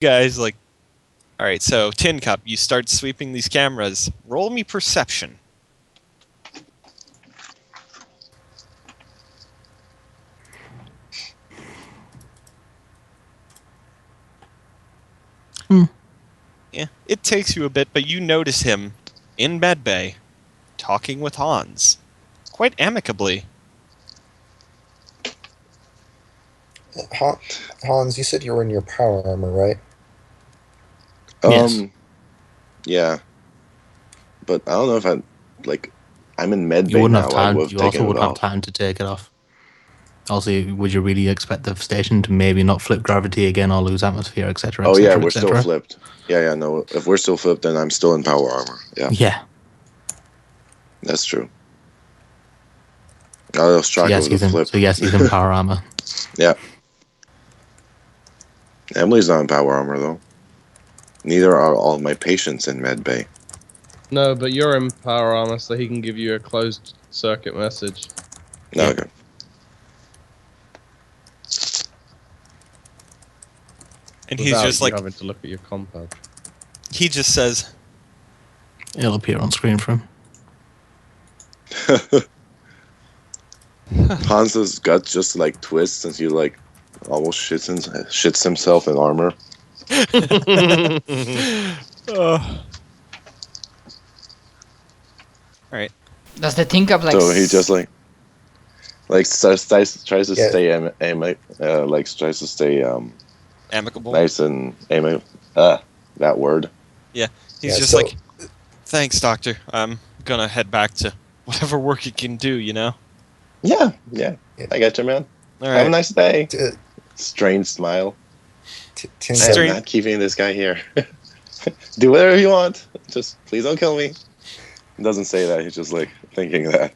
guys, like, all right, so Tin Cup, you start sweeping these cameras. Roll me perception. Yeah, it takes you a bit, but you notice him in medbay, talking with Hans, quite amicably. Hans, you said you were in your power armor, right? Yes. Yeah. But I don't know if I'm in med You bay wouldn't now. have time. I would You have also taken it wouldn't have off. time to take it off. Also, would you really expect the station to maybe not flip gravity again or lose atmosphere, etc.? Oh yeah, we're still flipped. Yeah, no. If we're still flipped, then I'm still in power armor. Yeah. Yeah. That's true. I lost track of the flip. So yes, he's in power armor. Yeah. Emily's not in power armor though. Neither are all my patients in med bay. No, but you're in power armor, so he can give you a closed circuit message. No, okay. And he's just like having to look at your compad. He just says, It'll appear on screen for him. Hans's gut just like twists and he like almost shits himself in armor. Alright. Does the Tin Cup like? So he just like tries to stay tries to stay amicable. Nice and that word. Yeah, he's just like, thanks, Doctor. I'm gonna head back to whatever work you can do, you know? Yeah. I got you, man. All right. Have a nice day. Strange smile. I'm not keeping this guy here. Do whatever you want. Just please don't kill me. He doesn't say that. He's just like thinking that.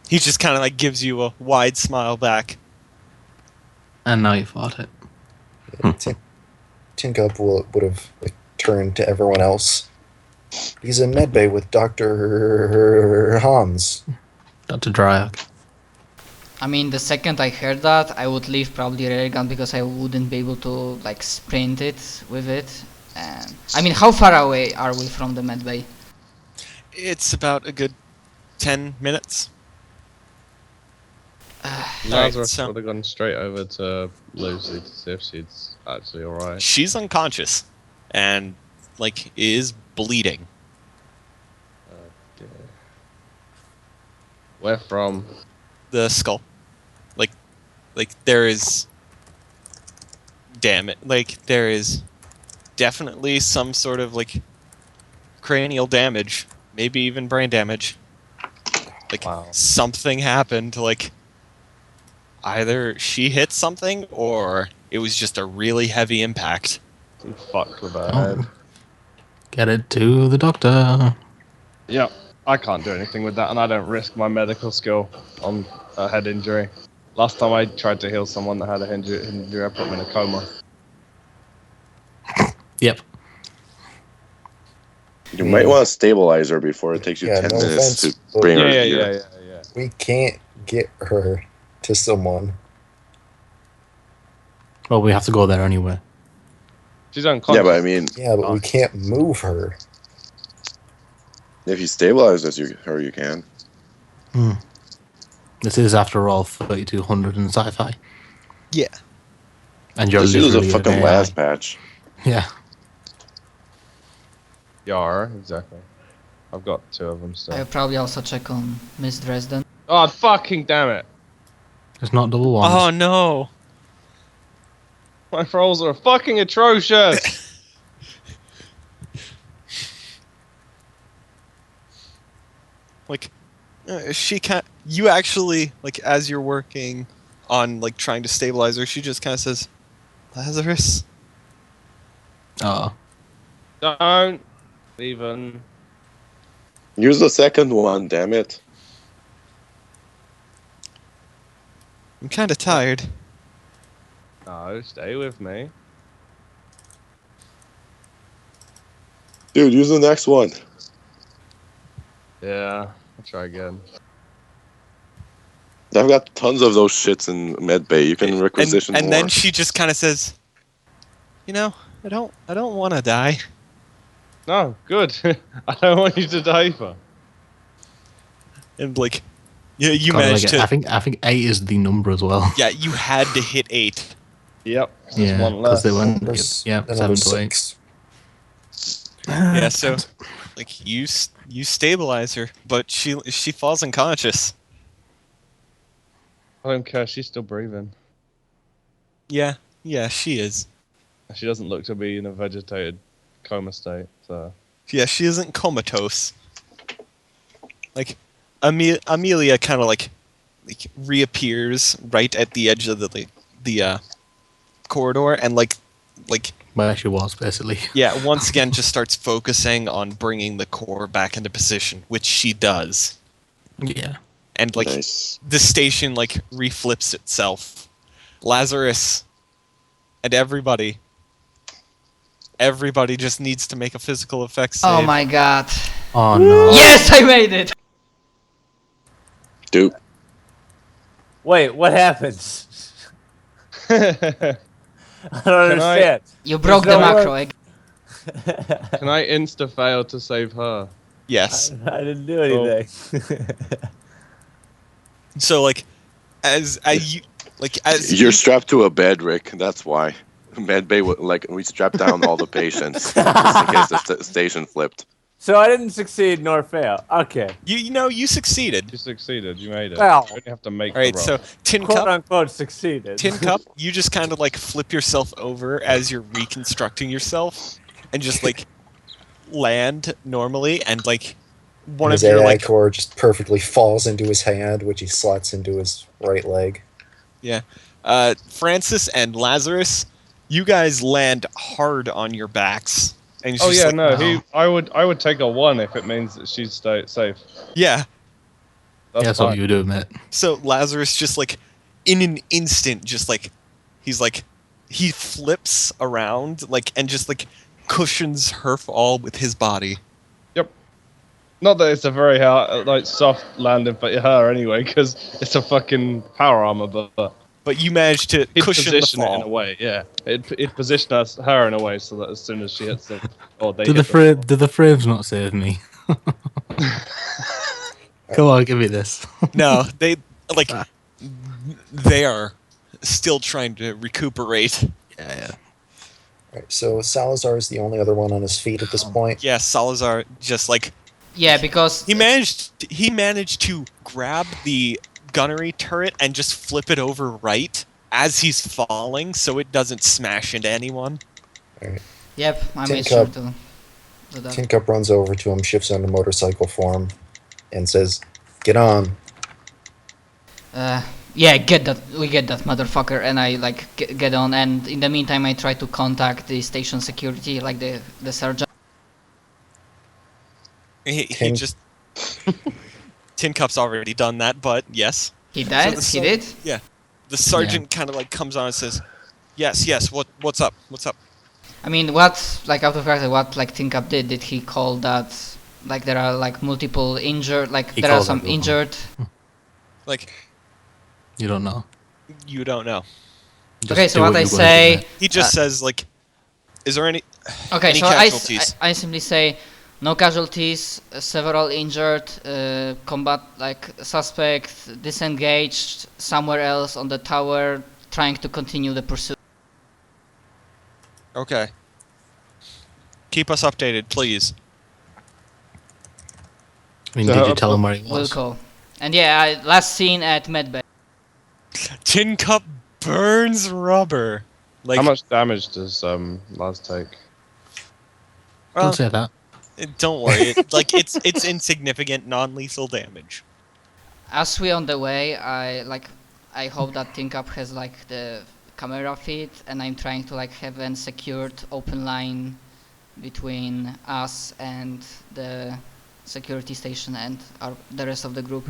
He just kind of like gives you a wide smile back. And now you fought it. Tin Cup would have turned to everyone else. He's in medbay with Dr. Hans. Dr. Dryak. I mean, the second I heard that, I would leave probably Railgun because I wouldn't be able to like sprint it with it. And I mean, how far away are we from the medbay? It's about a good 10 minutes. Lazarus would have gone straight over to Lucy to see if she's actually alright. She's unconscious and like is bleeding. Okay. Where from? The skull. Like there is there is definitely some sort of like cranial damage, maybe even brain damage. Like something happened, like either she hit something or it was just a really heavy impact. She fucked with her head. Get it to the doctor. Yep, I can't do anything with that, and I don't risk my medical skill on a head injury. Last time I tried to heal someone that had a head injury, I put them in a coma. Yep. You might want to stabilize her before it takes you 10 minutes to bring her here. Yeah. We can't get her to someone. Well, we have to go there anyway. She's unconscious. Yeah, but I mean... Yeah, but we can't move her. If you stabilize her, you can. This is, after all, 3200 in sci-fi. Yeah. And you're literally a literally fucking last patch. Yeah. Yeah, exactly. I've got 2 of them still. I'll probably also check on Miss Dresden. Oh, fucking damn it. It's not double ones. Oh no. My rolls are fucking atrocious. Like, she can't. You actually, like, as you're working on, like, trying to stabilize her, she just kind of says, Lazarus? Oh. Don't even. Use the second one, damn it. I'm kind of tired. No, stay with me. Dude, use the next one. Yeah, I'll try again. I've got tons of those shits in medbay. You can requisition and more. then she just kind of says, "You know, I don't want to die." No, good. I don't want you to die either. And like, yeah, you God, managed to. I think 8 is the number as well. Yeah, you had to hit 8. Yep. There's Yeah, one because left. they went. There's Yeah, another 7 to 8. 6. Yeah, so like you stabilize her, but she falls unconscious. I don't care. She's still breathing. Yeah, she is. She doesn't look to be in a vegetated coma state. So Yeah, she isn't comatose. Like Amelia kind of like reappears right at the edge of the corridor and like Where she was, basically. yeah, once again just starts focusing on bringing the core back into position, which she does. Yeah. And like Nice. the station like reflips itself. Lazarus and everybody just needs to make a physical effects save. Oh my god. Oh no. Yes, I made it! Dude. Wait, what happens? I don't Can I- understand. You broke the no macro. word. can I insta fail to save her? Yes. I didn't do anything. So like as You're strapped to a bed, Rick. That's why. Medbay, we strapped down all the patients just in case the station flipped. So I didn't succeed nor fail. Okay. you know you succeeded. You succeeded. You made it. Well. You only have to make All right, the so roll. Tin Quote Cup, unquote succeeded. Tin Cup, you just kind of like flip yourself over as you're reconstructing yourself, and just like land normally, and like one His of your AI like core just perfectly falls into his hand, which he slots into his right leg. Francis and Lazarus, you guys land hard on your backs. And it's Oh just yeah, like, no. I would take a 1 if it means that she's safe. yeah. That's That's what fine. you were doing, mate. So Lazarus just like in an instant, just like he flips around like and just like cushions her fall with his body. Not that it's a very hard, soft landing for her anyway, because it's a fucking power armor, but But you managed to it cushion the position it in a fall. way. Yeah, it positioned her in a way so that as soon as she hits the, or they Did hit the frames not save me? Come on, give me this. No, they like they are still trying to recuperate. Yeah. Right, so Salazar is the only other one on his feet at this point. Yeah, Salazar just like Yeah, because he managed to grab the gunnery turret and just flip it over right as he's falling so it doesn't smash into anyone. Alright. yep, I Tin made sure Cup. to do that. Tin Cup runs over to him, shifts onto motorcycle form, and says, "Get on." Yeah, we get that motherfucker, and I like get on, and in the meantime I try to contact the station security, like the sergeant. He Tin- just Tin Cup's already done that, but yes. He died? the He ser- did? Yeah. The sergeant kind of like comes on and says, "Yes, what's up? What's up?" I mean, what, like, out of character, what, like, Tin Cup did? Did he call that, like, there are, like, multiple injured, like, He there are called some that injured? Like You don't know. you don't know. Just Okay, so do what I you're going to do, say, mate. He just says like, "Is there any okay, any so casualties?" I simply say, no casualties, several injured, combat, like, suspect disengaged somewhere else on the tower, trying to continue the pursuit. Okay. Keep us updated, please. I mean, So did you tell him where he Will was? call. And yeah, last seen at Medbay. Tin Cup burns rubber. Like How much damage does Laz take? well, Don't say that. don't worry. It's insignificant, non-lethal damage. As we on the way, I hope that Tin Cup has like the camera feed, and I'm trying to like have a secured open line between us and the security station and the rest of the group.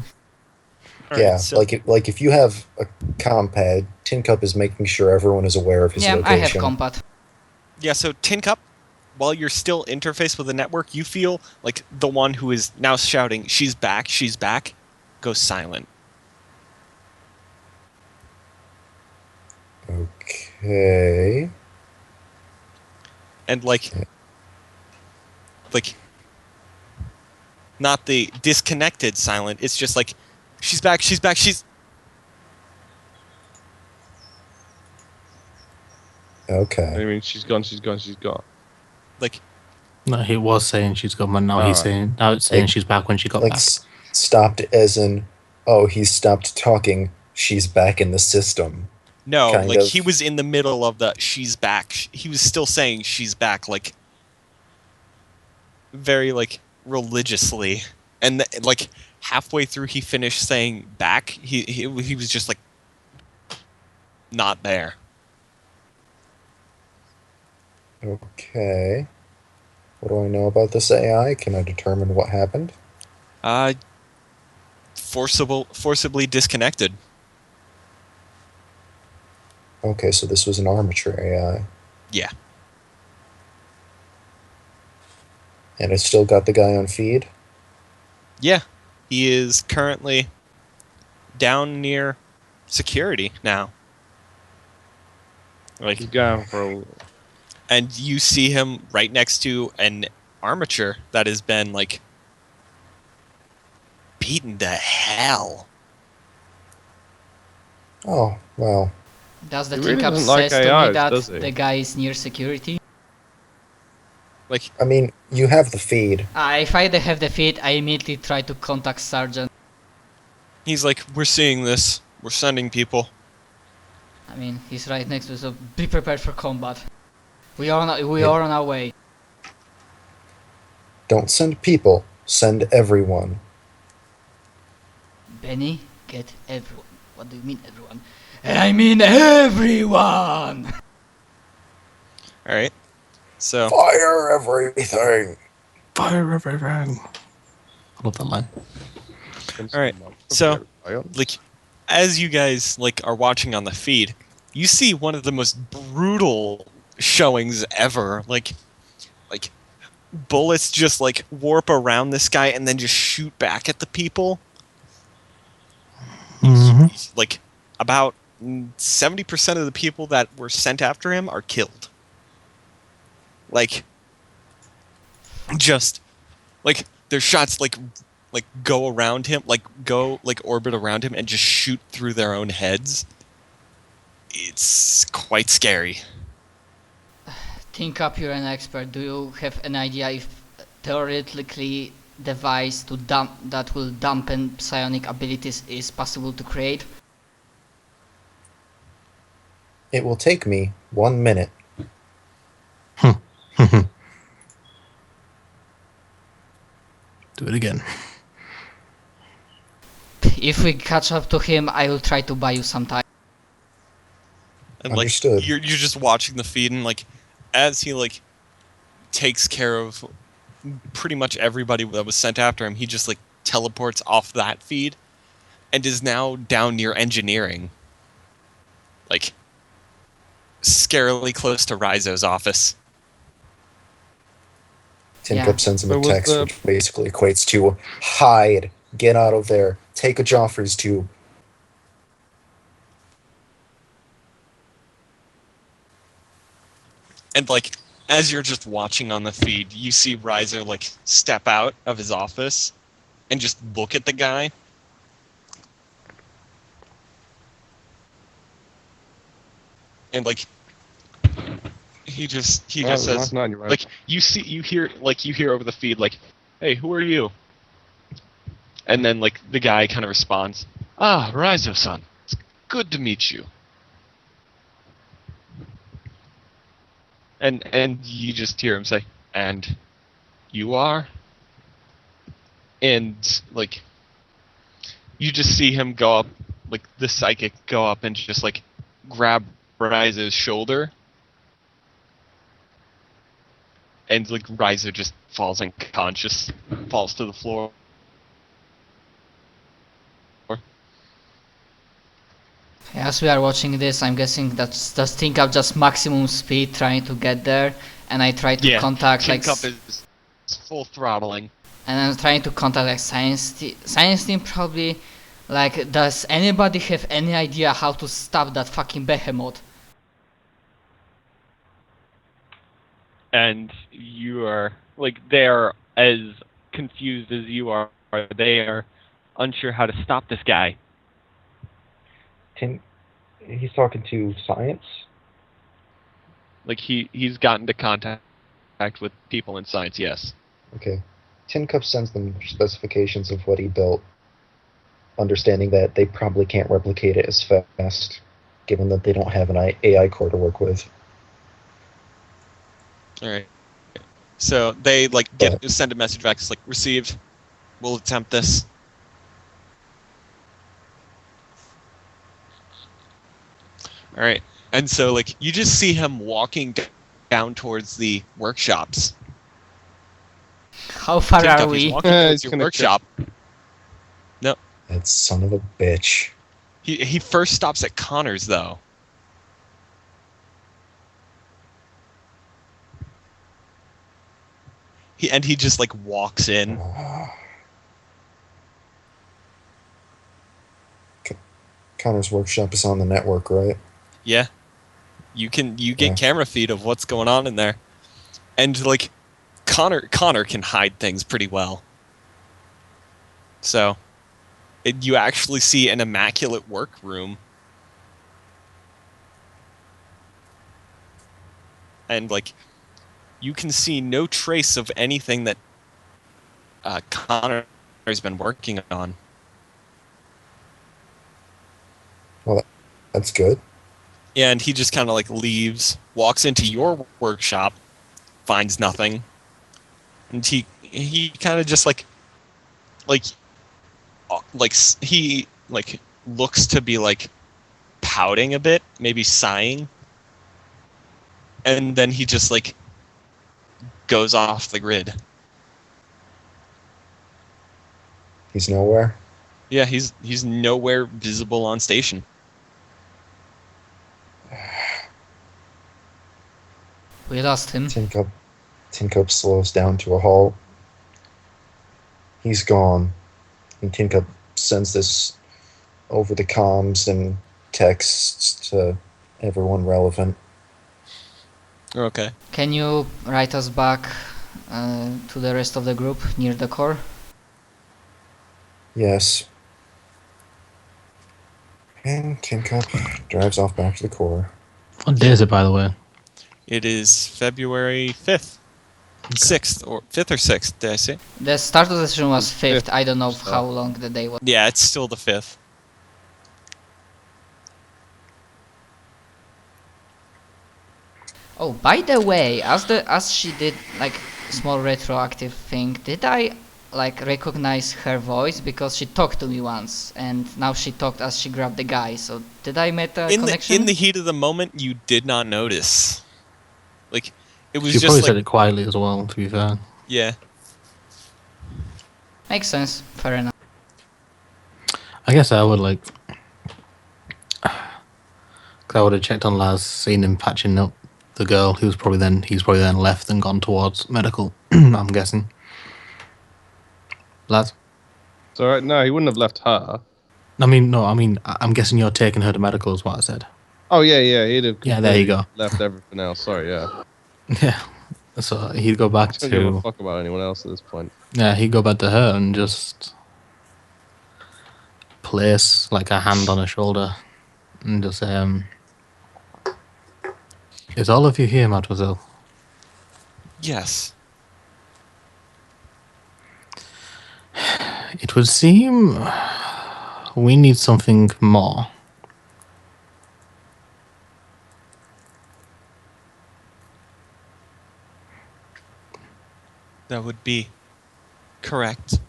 All Yeah, right, so- like if you have a comm pad, Tin Cup is making sure everyone is aware of his Yeah, I have location. compat. Yeah, so Tin Cup, while you're still interfaced with the network, you feel like the one who is now shouting, she's back, goes silent. Okay. And like not the disconnected silent, it's just like she's back, she's Okay. I mean, she's gone. like No, he was saying she's gone, but now he's saying Like- she's back when she got Like back. stopped as in, oh, he stopped talking. She's back in the system. no, kind like of. he was in the middle of the she's back. He was still saying she's back, like very like religiously, and like halfway through he finished saying back. He was just like not there. Okay. What do I know about this AI? Can I determine what happened? Forcibly disconnected. Okay, so this was an arbitrary AI. Yeah. And it still got the guy on feed? Yeah, he is currently down near security now. Like, He's going for. and you see him right next to an armature that has been like beaten to hell. Oh, well. Does the He team really cap doesn't like says to AIs, me that does he? the guy is near security? Like, I mean, you have the feed. If I have the feed, I immediately try to contact Sergeant. he's like, we're seeing this. We're sending people. I mean, he's right next to us, so be prepared for combat. We are on our way. Don't send people. Send everyone. Benny, get everyone. What do you mean everyone? And I mean everyone! All right. So Fire everything! Fire everything. I love that line. All right, so like, as you guys like are watching on the feed, you see one of the most brutal showings ever. Like bullets just like warp around this guy and then just shoot back at the people. Like about 70% of the people that were sent after him are killed. Like, just like their shots like go around him, like go like orbit around him and just shoot through their own heads. It's quite scary. Think up, you're an expert. Do you have an idea if theoretically device that will dampen psionic abilities is possible to create? It will take me 1 minute. Do it again. If we catch up to him, I will try to buy you some time. And like Understood. you're just watching the feed, and like as he like takes care of pretty much everybody that was sent after him, he just like teleports off that feed and is now down near engineering. Like scarily close to Rizo's office. Tin Yeah. Cup sends him a But was text the- which basically equates to hide, get out of there, take a Joffrey's tube. And like as you're just watching on the feed, you see Rizo like step out of his office and just look at the guy. And like he just says like you hear over the feed like, "Hey, who are you?" And then like the guy kind of responds, "Ah, Rizo-san, it's good to meet you." And you just hear him say, "And you are?" And like you just see him go up, like the psychic go up and just like grab Rizo's shoulder. And like Rizo just falls unconscious, falls to the floor. As we are watching this, I'm guessing that's just think up just maximum speed trying to get there, and I try to contact like Cup is full throttling. and I'm trying to contact like science team probably. Like, does anybody have any idea how to stop that fucking behemoth? and you are like they're as confused as you are. They are unsure how to stop this guy. He's talking to science? Like he's gotten to contact with people in science, yes. Okay. Tin Cup sends them specifications of what he built, understanding that they probably can't replicate it as fast, given that they don't have an AI core to work with. Alright. So they send a message back, it's like, received. We'll attempt this. Alright. And so like you just see him walking down towards the workshops. How far are we? He's walking towards your workshop. No. That son of a bitch. He first stops at Connor's though. He just like walks in. Connor's workshop is on the network, right? Yeah. You get camera feed of what's going on in there. And like Connor can hide things pretty well. So you actually see an immaculate workroom. And like you can see no trace of anything that Connor's been working on. Well, that's good. Yeah, and he just kind of like leaves, walks into your workshop, finds nothing, and he kind of just he looks to be like pouting a bit, maybe sighing, and then he just like goes off the grid. He's nowhere? Yeah, he's nowhere visible on station. We lost him. Tin Cup slows down to a halt. He's gone. And Tin Cup sends this over the comms and texts to everyone relevant. Okay. Can you write us back to the rest of the group near the core? Yes. And Tin Cup drives off back to the core. What day is it, by the way? It is February 5th. 6th, or 5th or 6th, did I say? The start of the session was 5th. I don't know how long the day was. Yeah, it's still the 5th. Oh, by the way, as she did like small retroactive thing, did I like recognize her voice because she talked to me once, and now she talked as she grabbed the guy. So did I make a connection? In the heat of the moment, you did not notice. Like it was She just probably like said it quietly as well, to be fair. yeah. Makes sense. Fair enough. I guess I would like. Cause I would have checked on Laz, seen him patching up the girl. He's probably then left and gone towards medical. I'm guessing. Laz. It's alright. No, he wouldn't have left her. I'm guessing you're taking her to medical, is what I said. Oh yeah, he'd have. Yeah, there you go. Left everything else. Sorry, yeah. Yeah. So he'd go back Don't give a to. fuck about anyone else at this point. Yeah, he'd go back to her and just place like a hand on her shoulder and just say, "Is all of you here, mademoiselle?" Yes. It would seem we need something more. That would be correct.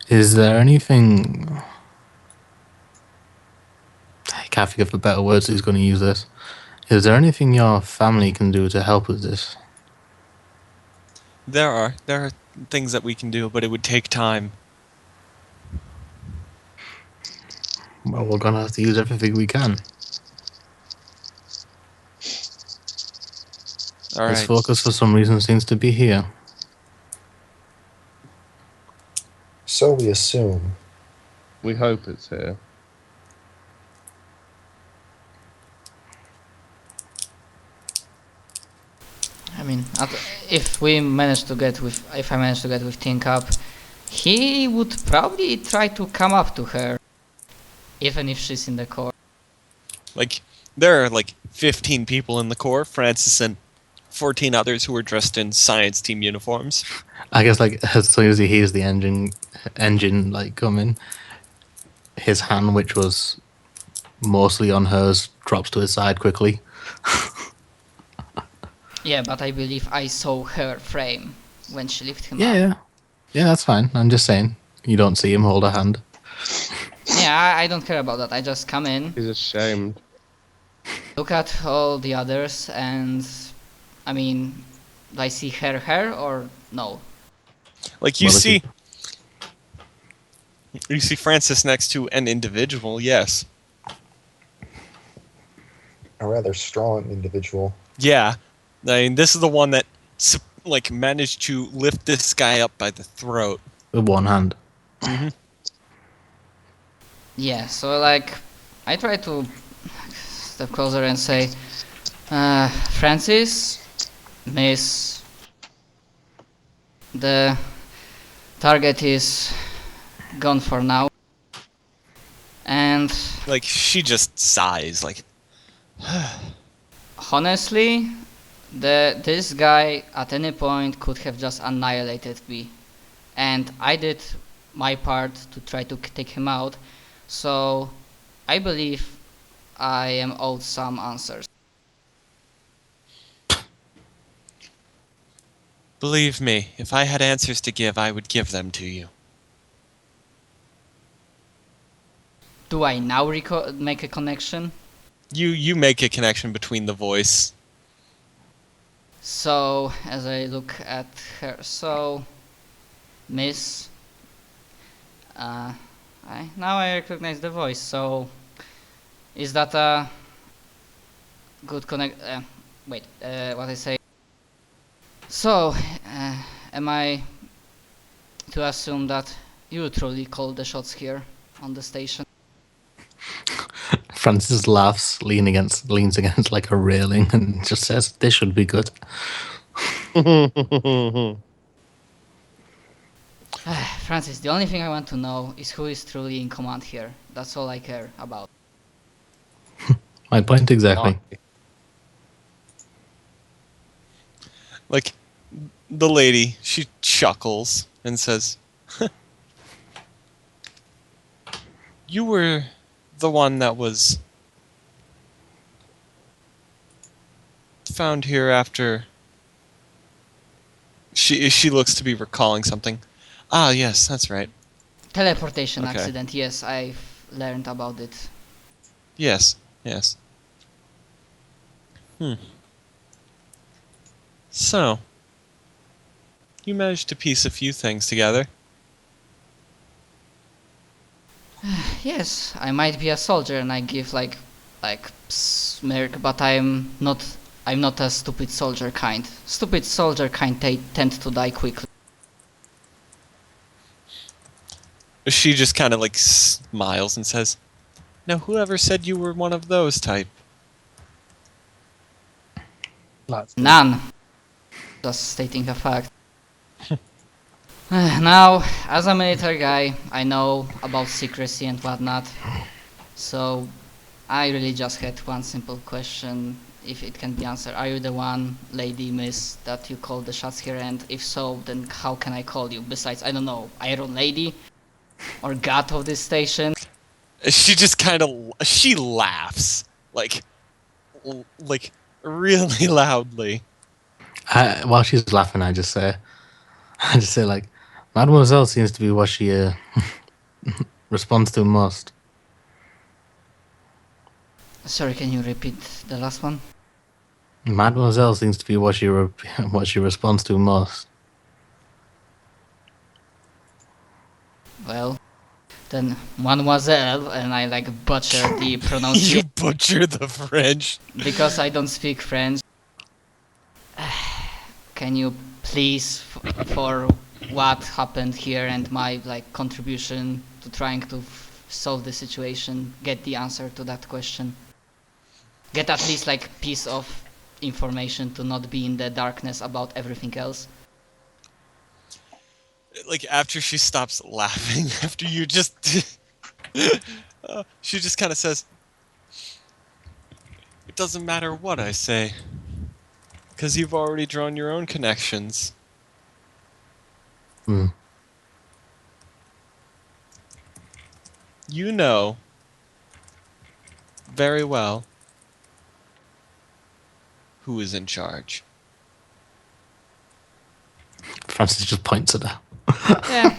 Is there anything... I can't think of the better words who's going to use this. Is there anything your family can do to help with this? There are things that we can do, but it would take time. Well, we're going to have to use everything we can. All right. This focus, for some reason, seems to be here. So we assume. We hope it's here. mean, if I manage to get with Think Up, he would probably try to come up to her, even if she's in the core. Like, there are like 15 people in the core, Francis and 14 others who were dressed in science team uniforms. I guess like as soon as he hears the engine like coming, his hand, which was mostly on hers, drops to his side quickly. Yeah, but I believe I saw her frame when she lifted him up. Yeah, that's fine. I'm just saying you don't see him hold a hand. Yeah, I don't care about that. I just come in, He's ashamed. look at all the others, and I mean, do I see her or no? Like, you Well, see Francis next to an individual, yes. A rather strong individual. Yeah. I mean, this is the one that like managed to lift this guy up by the throat. With one hand. Mm-hmm. Yeah, so like, I try to step closer and say, Francis, Miss, the target is gone for now. And Like, she just sighs, like, honestly, this guy at any point could have just annihilated me. And I did my part to try to take him out, so I believe I am owed some answers. believe me, if I had answers to give, I would give them to you. Do I now make a connection? You make a connection between the voice. So, as I look at her, so, Miss, now I recognize the voice, so, is that a good what I say? So, am I to assume that you truly called the shots here on the station? Francis laughs, leans against like a railing, and just says, "This should be good." Francis, the only thing I want to know is who is truly in command here. That's all I care about. My point exactly. Like, the lady, she chuckles and says, "You were the one that was found here after..." She looks to be recalling something. Ah, yes, that's right. Teleportation Okay. accident, yes, I've learned about it. Yes. So, you managed to piece a few things together. Yes, I might be a soldier and I give like smirk, but I'm not a stupid soldier kind. Stupid soldier kind tend to die quickly. She just kind of like smiles and says, "Now, whoever said you were one of those type?" None. Just stating a fact. Now, as a military guy, I know about secrecy and whatnot. So, I really just had one simple question, if it can be answered. Are you the one, lady, miss, that you called the shots here? And if so, then how can I call you? Besides, I don't know, Iron Lady? Or God of this station? She just kind of... She laughs. Like really loudly. While she's laughing, I just say like, Mademoiselle seems to be what she responds to most. Sorry, can you repeat the last one? Mademoiselle seems to be what she responds to most. Well, then Mademoiselle, and I like butcher the pronunciation. You butcher the French. Because I don't speak French. Can you please, for what happened here and my like contribution to trying to solve the situation, get the answer to that question? Get at least like piece of information to not be in the darkness about everything else. Like, after she stops laughing, after you just... she just kind of says, "It doesn't matter what I say, because you've already drawn your own connections." Hmm. You know very well who is in charge. Francis just points at her. Yeah,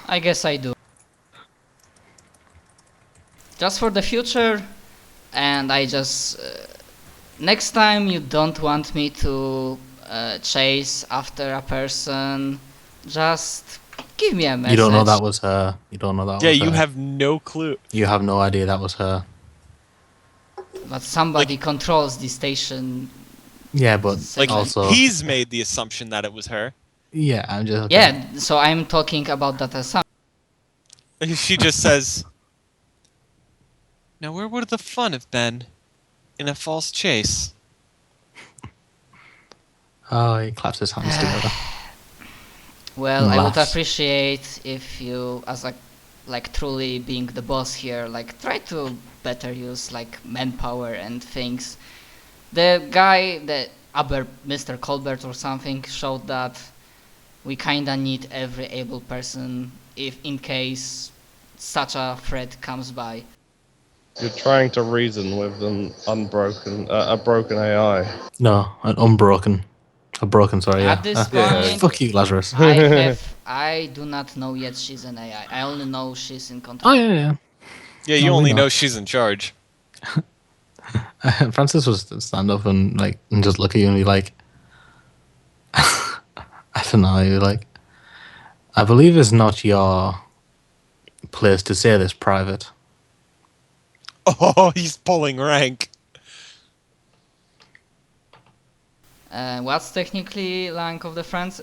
I guess I do. Just for the future, and I just... next time you don't want me to chase after a person, just give me a message. You don't know that was her. You don't know that was her. Yeah, you have no clue. You have no idea that was her. But somebody controls the station. Yeah, but Like, also... he's made the assumption that it was her. Yeah, I'm just... Okay. Yeah, so I'm talking about that assumption. She just says, "Now where would the fun have been in a false chase?" Oh, he claps his hands together. Well, I would Laughs. appreciate if you, as like truly being the boss here, like try to better use like manpower and things. The guy, Mr. Colbert or something, showed that we kinda need every able person if in case such a threat comes by. You're trying to reason with a broken AI. No, an unbroken. A broken, sorry, yeah. At this yeah. point, Fuck you, Lazarus. I do not know yet she's an AI. I only know she's in control. Oh, yeah, yeah. Yeah, you No, we only know. know she's in charge. Francis was stand up and just look at you and be like, I don't know, you're like, I believe it's not your place to say this, Private. Oh, he's pulling rank. What's technically rank of the friends?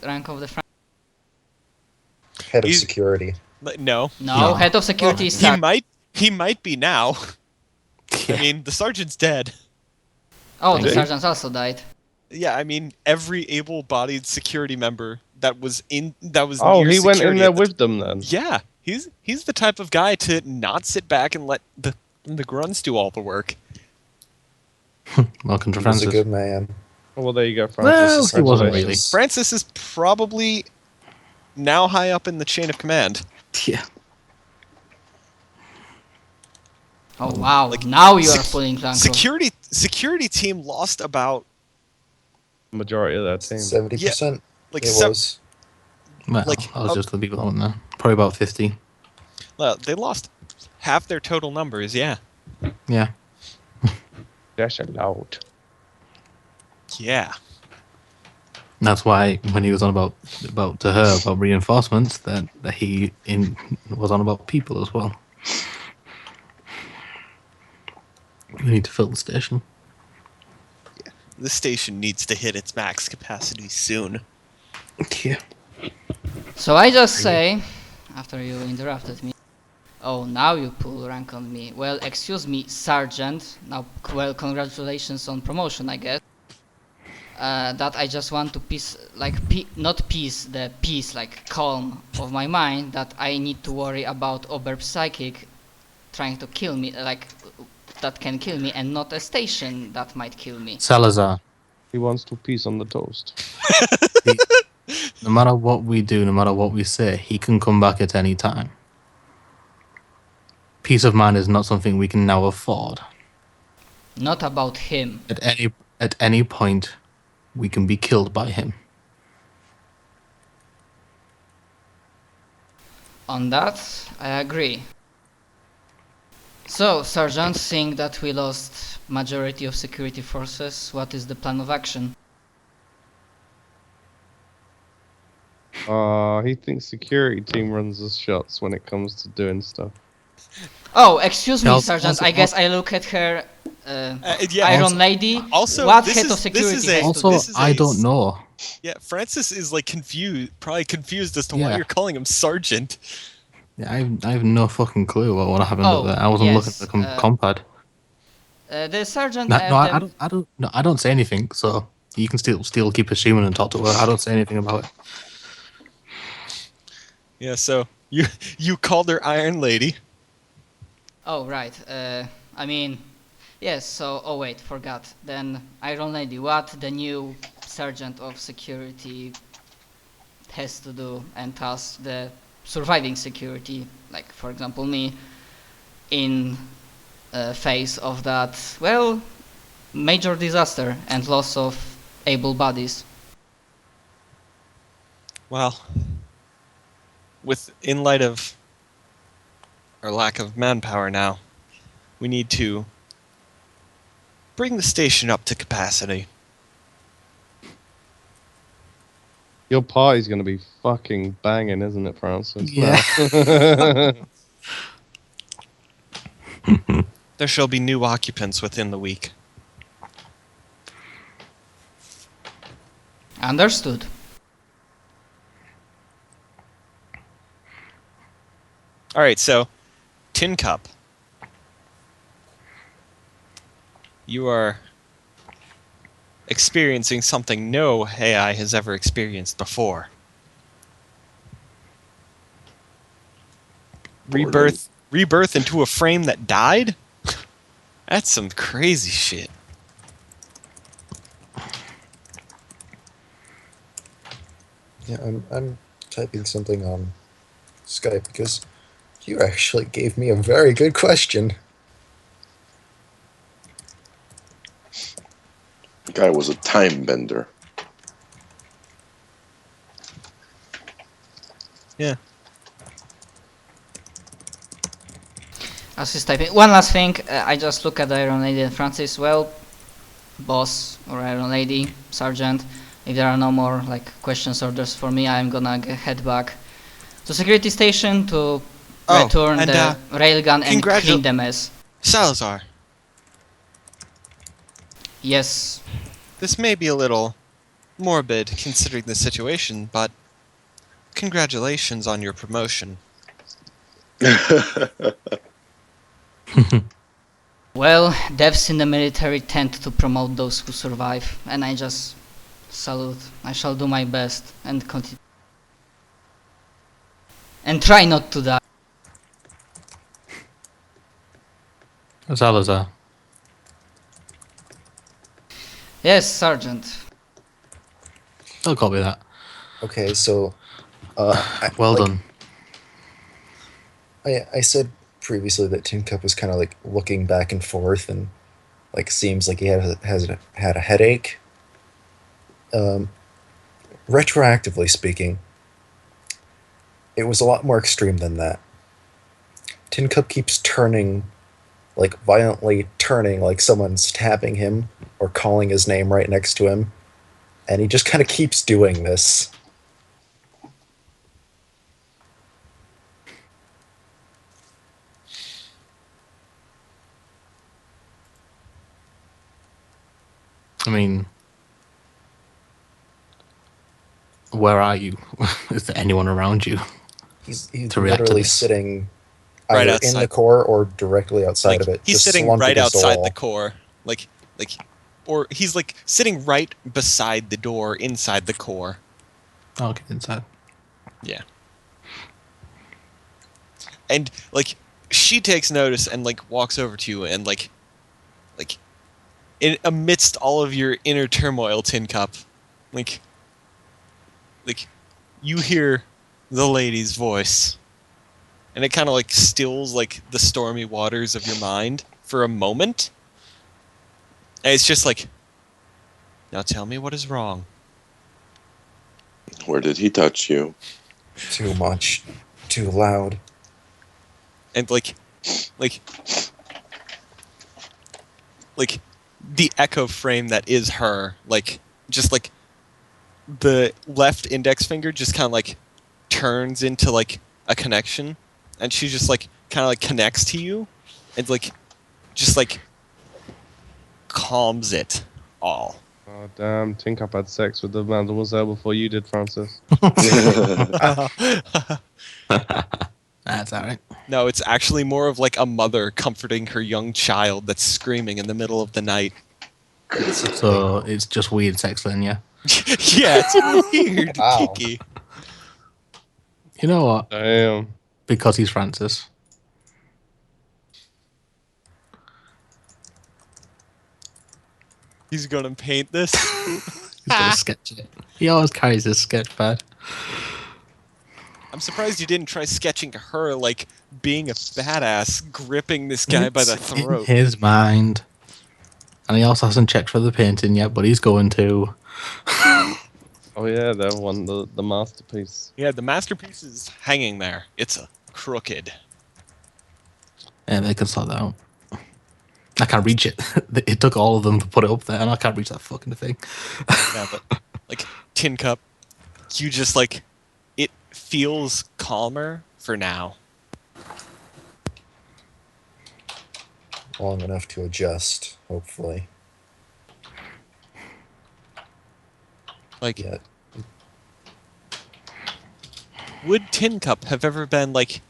Head of He's- security. No. No, head of security is He might be now. Yeah. I mean, the sergeant's dead. Oh, the Okay. sergeant also died. Yeah, I mean, every able-bodied security member that was Oh, near he went in security there at the with them then. Yeah, he's the type of guy to not sit back and let the grunts do all the work. Welcome to He was a Francis. good man. Well, there you go, Francis. Well, he wasn't Congratulations. really. Francis is probably now high up in the chain of command. Yeah. Oh wow! Like, Now you are pulling rank. Security team lost about Majority of that team. 70%. like It sev- was. Well, Like, I was just the people on there. Probably about 50. they lost half their total numbers. Yeah, Yeah. That's allowed. yeah. And that's why when he was on about reinforcements, that he was on about people as well. We need to fill the station. The station needs to hit its max capacity soon. Yeah. So I just say, after you interrupted me, oh now you pull rank on me. Well, excuse me, sergeant. Now, well, congratulations on promotion, I guess. That I just want to calm of my mind, that I need to worry about Oberb Psychic trying to kill me, that can kill me, and not a station that might kill me. Salazar, He wants to piece on the toast. no matter what we do, no matter what we say, he can come back at any time. Peace of mind is not something we can now afford. Not about him. At any point, we can be killed by him. On that, I agree. So, Sergeant, seeing that we lost majority of security forces, what is the plan of action? He thinks security team runs the shots when it comes to doing stuff. Oh, excuse me, Also- Sergeant. also- I guess I look at her, Yeah. Iron Lady. Also, what this head is- of security this is a- has to Also, this is I a- don't know. Yeah, Francis is like probably confused as to why Yeah. you're calling him sergeant. Yeah, I have no fucking clue what happened Oh, up there. I wasn't yes, looking at the compad. The sergeant No, and I don't say anything. So you can still keep assuming and talk to her. I don't say anything about it. Yeah, so you called her Iron Lady. Oh, right. I mean, yes, so, oh wait, forgot. Then, Iron Lady, what the new Sergeant of Security has to do, and thus the surviving security, like, for example, me, in face of that, well, major disaster and loss of able bodies. Well, in light of our lack of manpower now, we need to bring the station up to capacity. Your party's gonna be fucking banging, isn't it, Francis? Yeah. There shall be new occupants within the week. Understood. Alright, so, Tin Cup. You are experiencing something no AI has ever experienced before. Rebirth into a frame that died? That's some crazy shit. Yeah, I'm typing something on Skype because you actually gave me a very good question. The guy was a time bender. Yeah. As he's typing, one last thing, I just look at the Iron Lady and Francis. Well, boss or Iron Lady, Sergeant, if there are no more like questions, orders for me, I'm gonna head back to security station to return and, the railgun and clean the mess. Salazar, Yes. this may be a little morbid considering the situation, but congratulations on your promotion. Well, devs in the military tend to promote those who survive, and I just salute. I shall do my best and continue. And try not to die. Salazar. Yes, Sergeant. I'll copy that. Okay, so Well done. I said previously that Tin Cup was kind of like looking back and forth and like seems like he has had a headache. Retroactively speaking, it was a lot more extreme than that. Tin Cup keeps turning, like violently turning, like someone's tapping him or calling his name right next to him, and he just kind of keeps doing this. I mean, where are you? Is there anyone around you? He's To react to literally this? sitting Right either outside. in the core or directly outside of it. He's just sitting slumped right against the outside wall. the core, or he's like sitting right beside the door inside the core. Oh, okay, inside. Yeah. And like she takes notice and like walks over to you and like amidst all of your inner turmoil, Tin Cup, like you hear the lady's voice. And it kind of like stills like the stormy waters of your mind for a moment. And it's just like, now tell me what is wrong. Where did he touch you? Too much. Too loud. And like the echo frame that is her, like just like the left index finger just kind of like turns into like a connection, and she just like kind of like connects to you, and like just like calms it all. Oh damn! Tin Cup had sex with the mademoiselle before you did, Francis. That's alright. No, it's actually more of like a mother comforting her young child that's screaming in the middle of the night. So it's just weird sex then, yeah? Yeah, it's weird, Wow. kicky. You know what? Damn. Because he's Francis. He's gonna paint this. He's gonna sketch it. He always carries his sketch pad. I'm surprised you didn't try sketching her like being a badass, gripping this guy by the It's throat. in his mind. And he also hasn't checked for the painting yet, but he's going to. Oh yeah, that one, the masterpiece. Yeah, the masterpiece is hanging there. It's a crooked. Yeah, they can sort that out. I can't reach it. It took all of them to put it up there, and I can't reach that fucking thing. Yeah, but like Tin Cup, you just like it feels calmer for now. Long enough to adjust, hopefully. Like, Yet. would Tin Cup have ever been like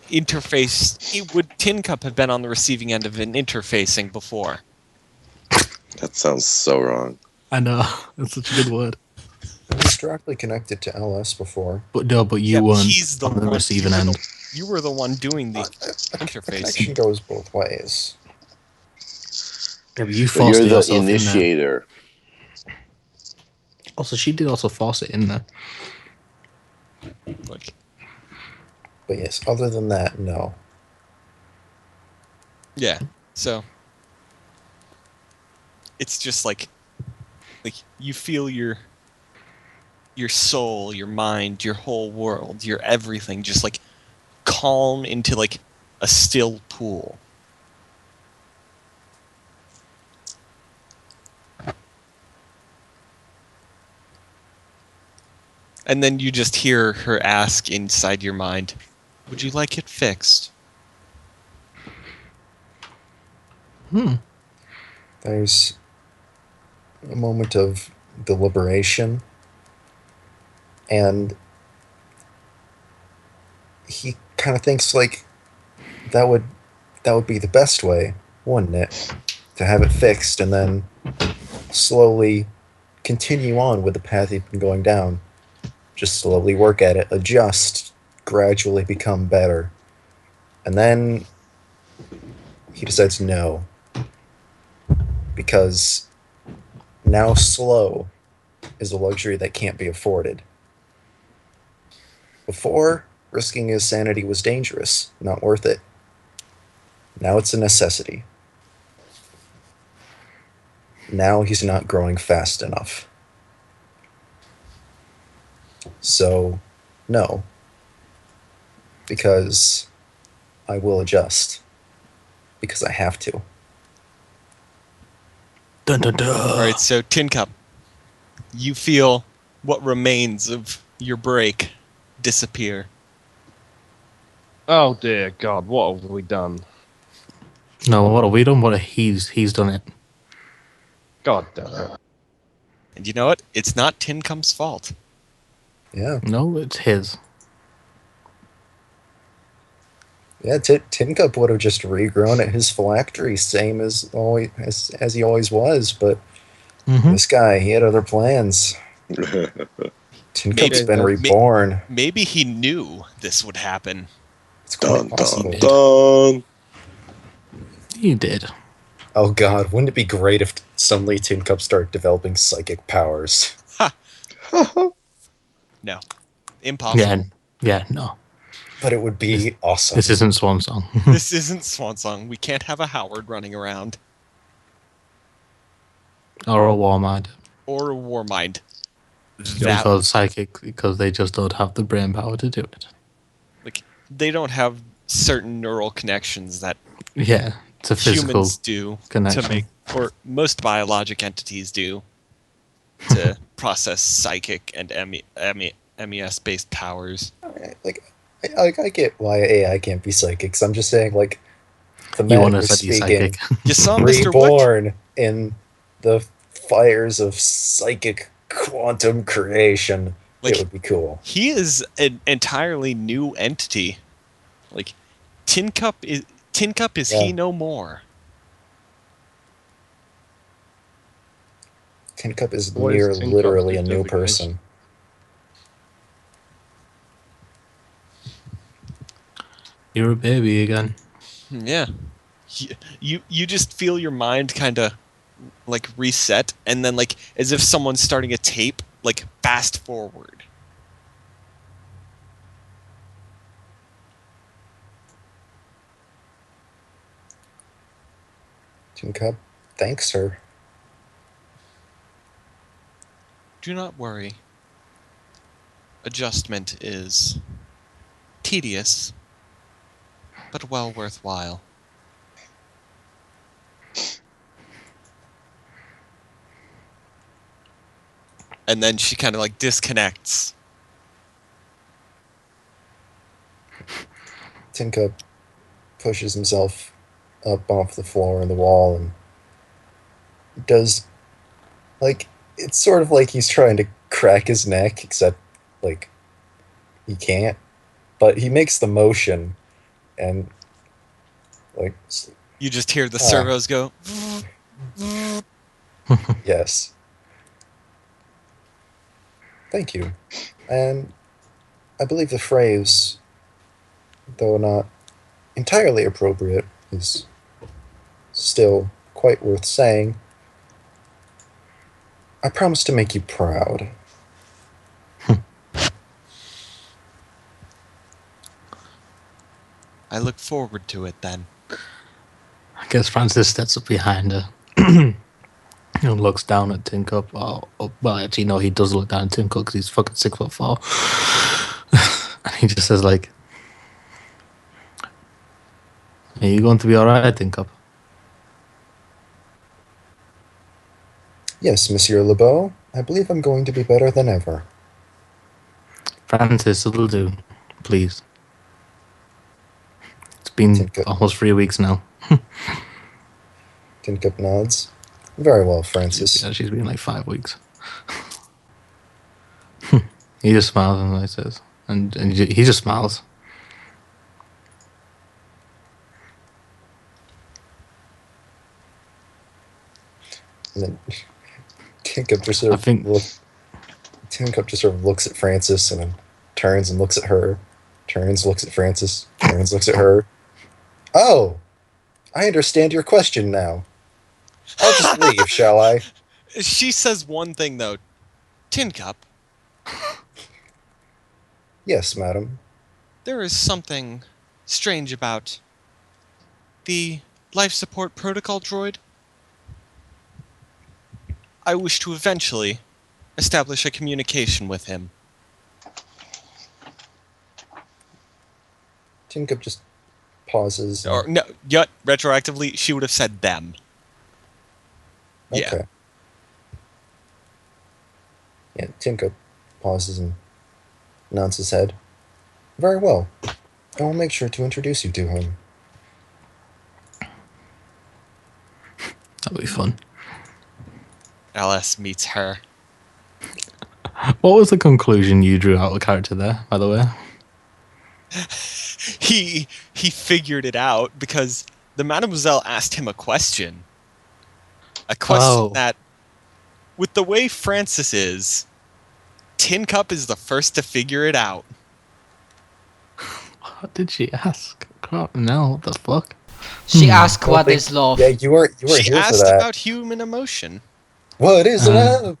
interface? Would Tin Cup have been on the receiving end of an interfacing before? That sounds so wrong. I know. That's such a good word. It was directly connected to LS before. But no, but you Yeah, weren't he's the on the one- receiving end. You were the one doing the The connection interfacing. goes both ways. Yeah, but you But forced you're the yourself in there. initiator. Also, she did also force it in there. Like, But yes, other than that, no. yeah. So it's just like you feel your soul, your mind, your whole world, your everything just like calm into like a still pool. And then you just hear her ask inside your mind, "Would you like it fixed?" There's a moment of deliberation, and he kind of thinks like that would be the best way, wouldn't it? To have it fixed and then slowly continue on with the path he'd been going down. Just slowly work at it, adjust, gradually become better. And then he decides no. Because now slow is a luxury that can't be afforded. Before, risking his sanity was dangerous, not worth it. Now it's a necessity. Now he's not growing fast enough. So, no. Because I will adjust. Because I have to. Dun, dun, dun. All right, so Tin Cup, you feel what remains of your break disappear. Oh dear God, what have we done? No, what have we done? What he's done it. God damn it. And you know what? It's not Tin Cup's fault. Yeah. No, it's his. Yeah, Tin Cup would have just regrown at his phylactery, same as always as he always was. But this guy, he had other plans. Tin Cup's been reborn. Maybe he knew this would happen. It's quite possible. Dun. He did. Oh God, wouldn't it be great if suddenly Tin Cup started developing psychic powers? No, impossible. Yeah, no. But it would be awesome. This isn't Swan Song. This isn't Swansong. We can't have a Howard running around. Or a Warmind. Or a Warmind. Because psychic, because they just don't have the brain power to do it. Like, they don't have certain neural connections that Yeah, it's a physical humans do connection. to make, or most biologic entities do, to process psychic and MES-based powers. I get why AI can't be psychic. 'Cause I'm just saying, like, You want to thematically study speaking, psychic. You saw Mr. Wood? reborn in the fires of psychic quantum creation. Like, it would be cool. He is an entirely new entity. Like, Tin Cup is Yeah. he no more? Tin Cup is What is near Tin Cup's literally a new designation? person. You're a baby again. Yeah. You just feel your mind kind of like reset, and then like as if someone's starting a tape, like fast forward. Tin Cup thanks her. Do not worry. Adjustment is tedious, but well worthwhile. And then she kind of like disconnects. Tin Cup pushes himself up off the floor and the wall and does, like, it's sort of like he's trying to crack his neck, except, like, he can't. But he makes the motion, and, like, You just hear the servos go. yes. Thank you. And I believe the phrase, though not entirely appropriate, is still quite worth saying. I promise to make you proud. I look forward to it then. I guess Francis steps up behind her and looks down at Tin Cup. Well, actually, no, he does look down at Tin Cup because he's fucking 6'4". And he just says, like, "Are you going to be alright, Tin Cup?" Yes, Monsieur Lebeau, I believe I'm going to be better than ever. Francis, it'll do. Please. It's been almost 3 weeks now. Tin Cup nods. Very well, Francis. She's been like 5 weeks. He just smiles and he says, and he just smiles. And then Tin Cup just sort of Tin Cup just sort of looks at Francis and then turns and looks at her. Turns, looks at Francis. Turns, looks at her. Oh, I understand your question now. I'll just leave, shall I? She says one thing though. Tin Cup. Yes, madam. There is something strange about the life support protocol droid. I wish to eventually establish a communication with him. Tin Cup just pauses. Or no, yet retroactively, she would have said them. Okay. Yeah, Tin Cup pauses and nods his head. Very well. I will make sure to introduce you to him. That'll be fun. LS meets her. What was the conclusion you drew out of character there, by the way? He figured it out because the Mademoiselle asked him a question. A question that, with the way Francis is, Tin Cup is the first to figure it out. What did she ask? No, what the fuck? She asked, "What is love?" Yeah, you were She here for asked that. about human emotion. What is love?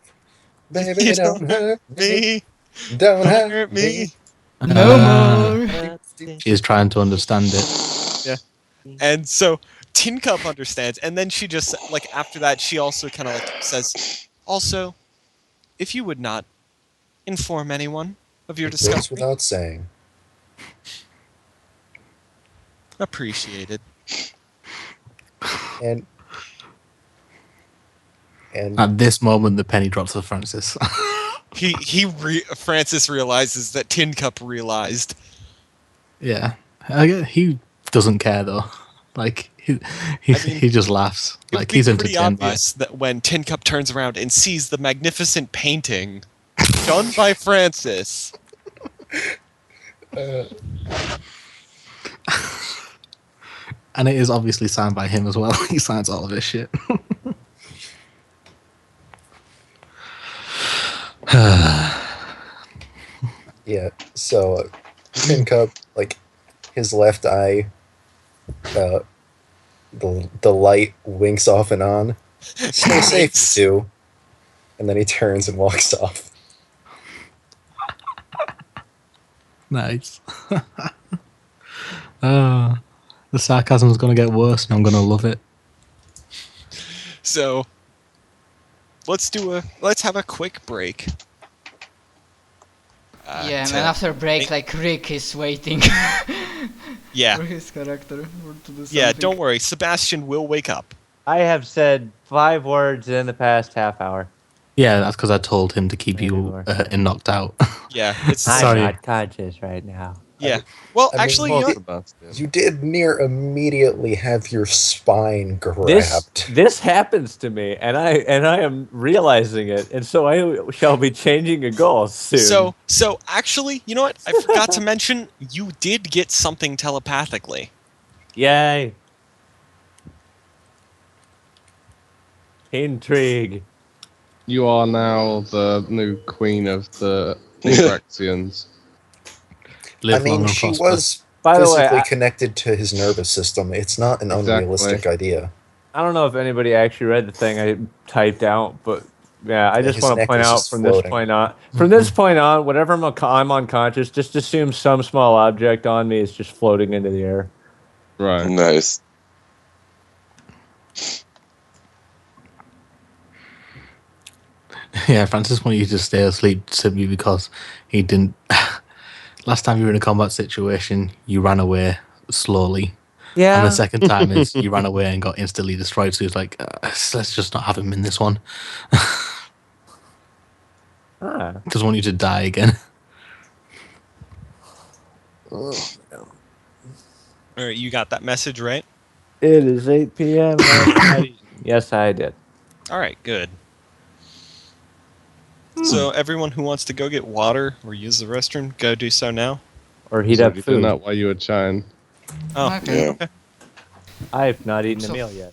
Baby, don't hurt me. Don't hurt me. No more. She's trying to understand it. Yeah. And so Tin Cup understands, and then she just, like, after that, she also kind of, like, says, also, if you would not inform anyone of your It goes discovery. without saying. Appreciated. And at this moment, the penny drops for Francis. Francis realizes that Tin Cup realized. Yeah, he doesn't care though. Like he just laughs. Like he's pretty entertained by. obvious that when Tin Cup turns around and sees the magnificent painting done by Francis. And it is obviously signed by him as well. He signs all of his shit. Yeah, so Tin Cup, like, his left eye, the light winks off and on. Stay safe, you two. And then he turns and walks off. Nice. The sarcasm's gonna get worse, and I'm gonna love it. So let's have a quick break. Yeah, and after break, like Rick is waiting. Yeah. For his character to do something. Yeah, don't worry. Sebastian will wake up. I have said 5 words in the past half hour. Yeah, that's because I told him to keep you knocked out. Yeah, it's I'm Sorry. not conscious right now. Yeah. Well, I mean, actually, well, you know, Sebastian. You did near immediately have your spine grabbed. This happens to me, and I am realizing it, and so I shall be changing a goal soon. So actually, you know what? I forgot to mention you did get something telepathically. Yay! Intrigue. You are now the new queen of the Abraxians. I mean, she was By the way, physically connected to his nervous system. It's not an unrealistic idea. I don't know if anybody actually read the thing I typed out, but yeah, I just his want to neck point was out just from floating. this point on. From this point on, whatever I'm unconscious, just assume some small object on me is just floating into the air. Right. Nice. Yeah, Francis wanted you to stay asleep simply because he didn't. Last time you were in a combat situation, you ran away slowly. Yeah. And the second time is you ran away and got instantly destroyed. So he's like, let's just not have him in this one. Doesn't want you to die again. All right, you got that message, right? It is 8 p.m. Yes, I did. All right, good. So everyone who wants to go get water or use the restroom, go do so now. Or heat up Doing food. that while you were chatting. Oh, Okay. okay. I've not eaten a So meal yet.